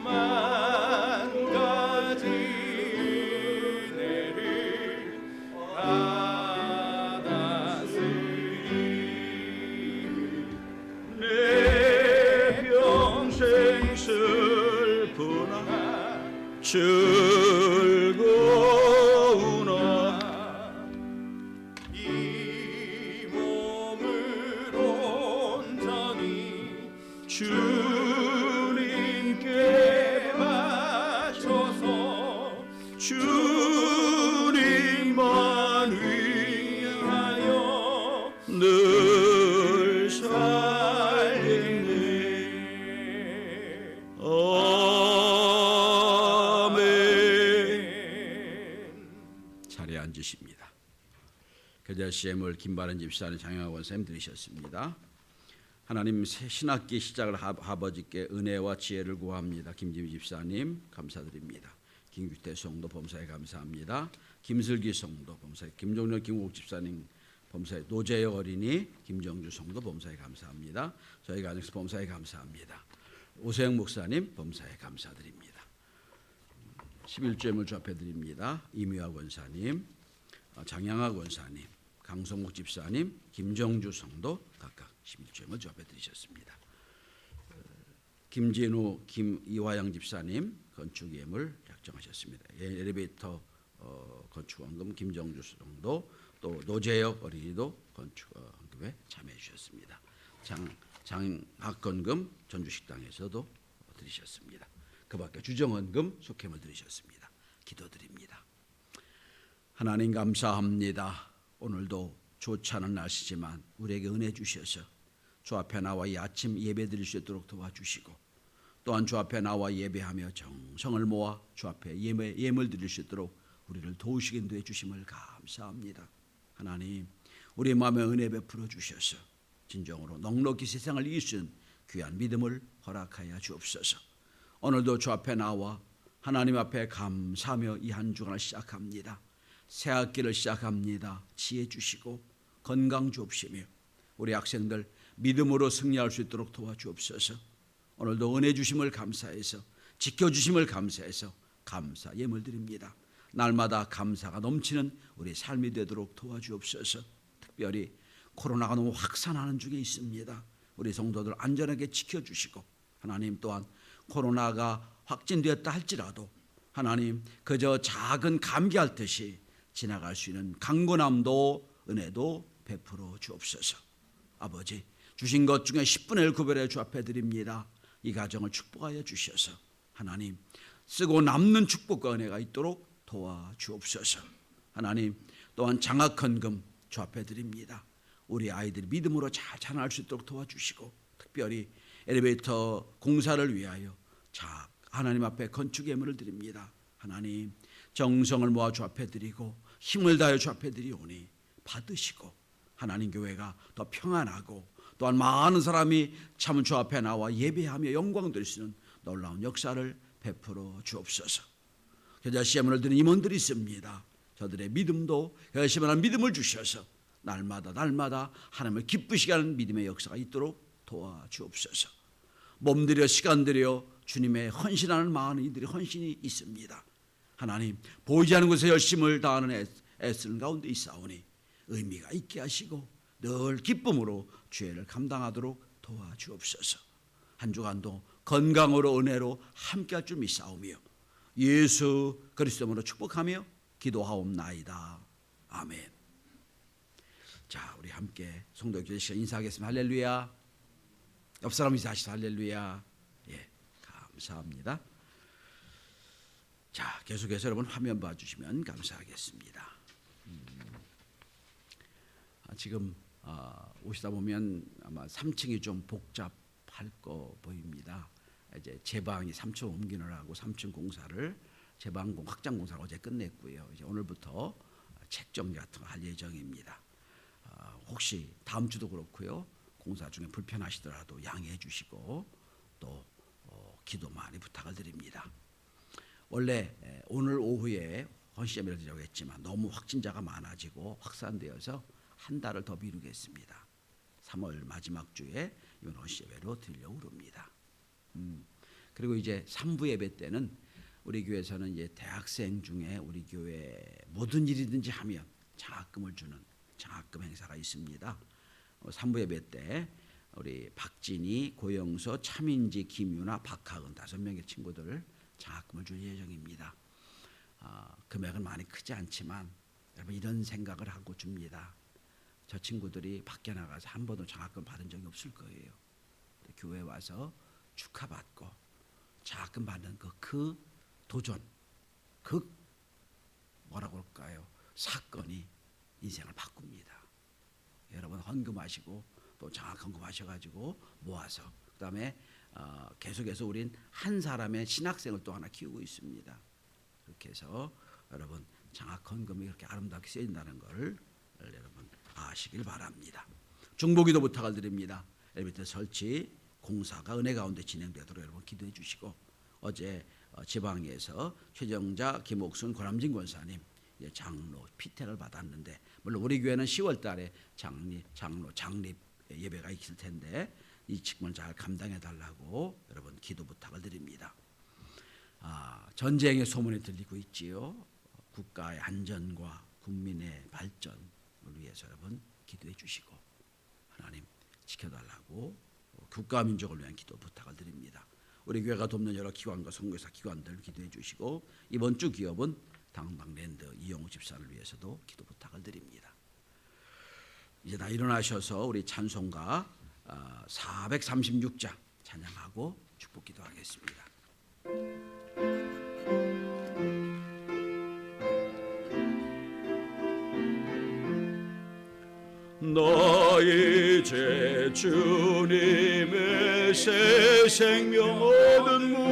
Speaker 1: 만 가지 은혜를 받았으니 내 평생 슬프나 즐거우나 이 몸을 온전히 주님께 바쳐서 주님만 위하여 늘 살겠네. 아멘.
Speaker 4: 자리에 앉으십니다. 교제 CM을 김바른 집사님, 장영학 원사님 들으셨습니다. 하나님 새 신학기 시작을 아버지께 은혜와 지혜를 구합니다. 김지미 집사님 감사드립니다. 김규태 성도 범사에 감사합니다. 김슬기 성도 범사에, 김종렬 김국 집사님 범사에, 노재혁 어린이, 김정주 성도 범사에 감사합니다. 저희 가정에서 범사에 감사합니다. 오세영 목사님 범사에 감사드립니다. 11조임을 주 앞에 드립니다. 이미화 원사님, 장양학 원사님, 강성국 집사님, 김정주 성도 각각 11조임을 주 앞에 드리셨습니다. 김진우, 이화영 집사님 건축 예물 작정하셨습니다. 엘리베이터 건축원금 김정주 성도, 또 노재혁 어린이도 건축원금에 참여해 주셨습니다. 장학건금 전주식당에서도 드리셨습니다. 그 밖에 주정원금 속회물 드리셨습니다. 기도드립니다. 하나님 감사합니다. 오늘도 좋지 않은 날씨지만 우리에게 은혜 주셔서 주 앞에 나와 이 아침 예배 드릴 수 있도록 도와주시고, 또한 주 앞에 나와 예배하며 정성을 모아 주 앞에 예물 드릴 수 있도록 우리를 도우시게 인도해 주심을 감사합니다. 하나님, 우리 마음에 은혜 베풀어 주셔서 진정으로 넉넉히 세상을 이길 수 있는 귀한 믿음을 허락하여 주옵소서. 오늘도 주 앞에 나와 하나님 앞에 감사하며 이 한 주간을 시작합니다. 새 학기를 시작합니다. 지혜 주시고 건강 주옵시며 우리 학생들 믿음으로 승리할 수 있도록 도와주옵소서. 오늘도 은혜 주심을 감사해서, 지켜주심을 감사해서 감사 예물 드립니다. 날마다 감사가 넘치는 우리 삶이 되도록 도와주옵소서. 특별히 코로나가 너무 확산하는 중에 있습니다. 우리 성도들 안전하게 지켜주시고, 하나님 또한 코로나가 확진되었다 할지라도 하나님 그저 작은 감기할 듯이 지나갈 수 있는 강건함도 은혜도 베풀어 주옵소서. 아버지, 주신 것 중에 10분의 1 구별해 주 앞에 드립니다. 이 가정을 축복하여 주셔서 하나님 쓰고 남는 축복과 은혜가 있도록 도와주옵소서. 하나님 또한 장학헌금 주 앞에 드립니다. 우리 아이들이 믿음으로 잘 자라날 수 있도록 도와주시고, 특별히 엘리베이터 공사를 위하여 하나님 앞에 건축 예물을 드립니다. 하나님 정성을 모아 주 앞에 드리고 힘을 다해 주 앞에 드리오니 받으시고, 하나님 교회가 더 평안하고 또한 많은 사람이 참 주 앞에 나와 예배하며 영광 드릴 수 있는 놀라운 역사를 베풀어 주옵소서. 교자 시험을 드는 임원들이 있습니다. 저들의 믿음도 열심히 하는 믿음을 주셔서 날마다 하나님을 기쁘시게 하는 믿음의 역사가 있도록 도와주옵소서. 몸들여 시간들여 주님의 헌신하는 많은 이들의 헌신이 있습니다. 하나님 보이지 않는 곳에 열심을 다하는 애쓰는 가운데 있사오니 의미가 있게 하시고 늘 기쁨으로 주의를 감당하도록 도와주옵소서. 한 주간도 건강으로 은혜로 함께할 줄 믿사오며 예수 그리스도로 축복하며 기도하옵나이다. 아멘. 자, 우리 함께 성도 교회에서 인사하겠습니다. 할렐루야. 옆 사람 인사하시죠. 할렐루야. 예, 감사합니다. 자, 계속해서 여러분 화면 봐주시면 감사하겠습니다. 지금 오시다 보면 아마 3층이 좀 복잡할 거 보입니다. 이제 제 방이 3층 옮기느라고 3층 공사를 제방 확장 공사를 어제 끝냈고요. 이제 오늘부터 책 정리 같은 거 할 예정입니다. 혹시 다음 주도 그렇고요. 공사 중에 불편하시더라도 양해해 주시고 또 기도 많이 부탁을 드립니다. 원래 오늘 오후에 헌신 예배를 드리려고 했지만 너무 확진자가 많아지고 확산되어서 한 달을 더 미루겠습니다. 3월 마지막 주에 이번 헌신 예배로 드리려고 합니다. 그리고 이제 3부 예배 때는 우리 교회에서는 이제 대학생 중에 우리 교회 모든 일이든지 하면 장학금을 주는 장학금 행사가 있습니다. 3부 예배 때 우리 박진희, 고영서, 차민지, 김유나, 박하은 5명의 친구들 장학금을 줄 예정입니다. 금액은 많이 크지 않지만 여러분 이런 생각을 하고 줍니다. 저 친구들이 밖에 나가서 한 번도 장학금 받은 적이 없을 거예요. 교회에 와서 축하받고 장학금 받는 그 도전, 그 뭐라고 할까요? 사건이 인생을 바꿉니다. 여러분 헌금하시고 또 장학 헌금하셔가지고 모아서 그다음에 계속해서 우린 한 사람의 신학생을 또 하나 키우고 있습니다. 그렇게 해서 여러분 장학 헌금이 그렇게 아름답게 쓰인다는 걸 여러분 아시길 바랍니다. 중보기도 부탁을 드립니다. 엘리베이터 설치 공사가 은혜 가운데 진행되도록 여러분 기도해 주시고 어제 지방에서 최정자, 김옥순, 고남진 권사님 장로 피택을 받았는데 물론 우리 교회는 10월 달에 장로 장립 예배가 있을 텐데 이 직분을 잘 감당해 달라고 여러분 기도 부탁을 드립니다. 전쟁의 소문이 들리고 있지요. 국가의 안전과 국민의 발전을 위해서 여러분 기도해 주시고 하나님 지켜달라고 국가와 민족을 위한 기도 부탁을 드립니다. 우리 교회가 돕는 여러 기관과 선교사 기관들 기도해 주시고 이번 주 기업은 당방랜드 이영우 집사를 위해서도 기도 부탁을 드립니다. 이제 다 일어나셔서 우리 찬송가 436장 찬양하고 축복 기도하겠습니다.
Speaker 2: 나 이제 주님의 새 생명 얻은 몸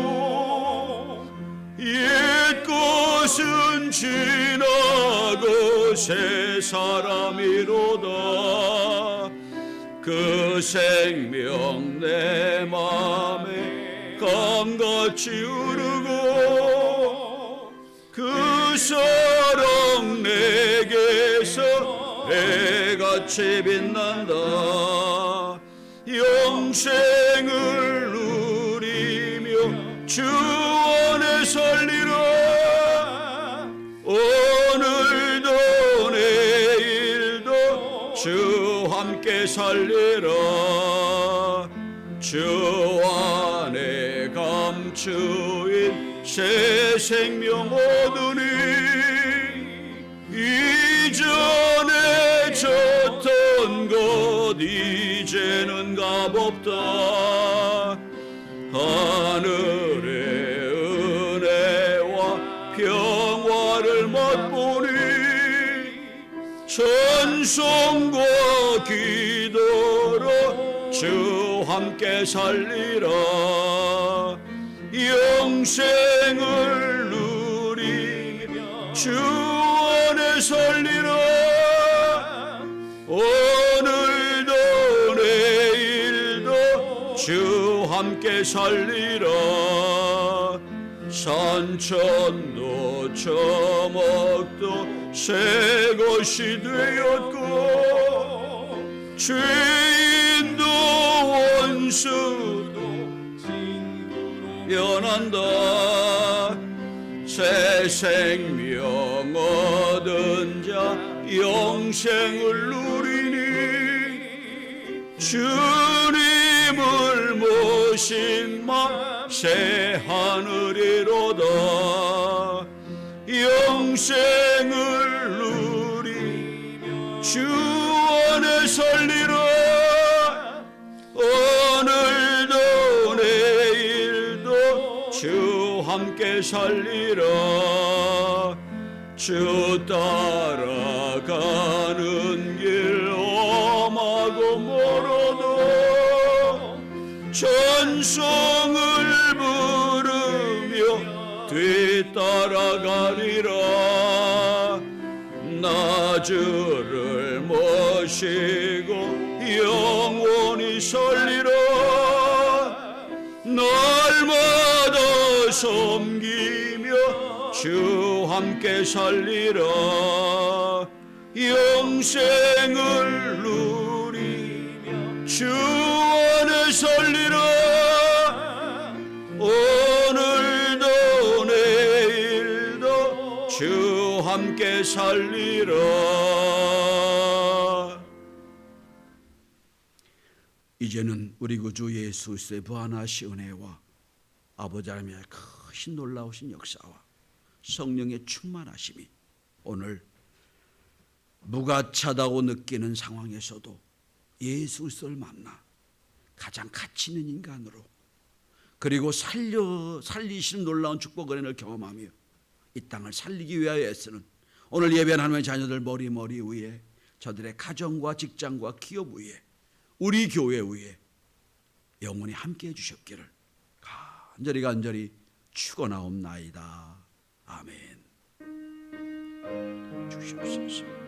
Speaker 2: 옛 것은 지나고 새 사람이로다 그 생명 내 맘에 강같이 흐르고 그 사랑 내게서 해같이 빛난다 영생을 누리며 주 안에 살리라 오늘도 내일도 주 함께 살리라 주 안에 감추인 새 생명 얻으니 이전에 졌던 것 이제는 값없다 하늘의 은혜와 평화를 맛보니 찬송과 기도로 주 함께 살리라 영생을 누리며 주 안에 살리라 오늘도 내일도 주 함께 살리라 산천도 저먹도 새 것이 되었고 죄인도 원수도 친구로 변한다 새 생명 얻은 자 영생을 누리니
Speaker 4: 주님을 모신 마 새 하늘이로다. 영생을 누리며 주 안에 살리라. 오늘도 내일도 주 함께 살리라. 주 따라가는 길 험하고 멀어도 찬송을 부르며 뒤따라가리라. 나 주를 모시고 영원히 살리라. 날마다 섬기며 주 함께 살리라. 영생을 누리며 주 안에 살리라. 오늘도 내일도 주 함께 살리라. 이제는 우리 구주 예수 그리스도의 부활하신 은혜와 아버지 하나님의 크신 놀라우신 역사와 성령의 충만하심이 오늘 무가차다고 느끼는 상황에서도 예수 그리스도를 만나 가장 가치 있는 인간으로, 그리고 살리시는 놀라운 축복 은혜를 경험하며 이 땅을 살리기 위하여 애쓰는 오늘 예배한 하나님의 자녀들 머리 위에, 저들의 가정과 직장과 기업 위에, 우리 교회 위에 영원히 함께해 주셨기를 간절히 축원하옵나이다. 아멘. 주시옵소서.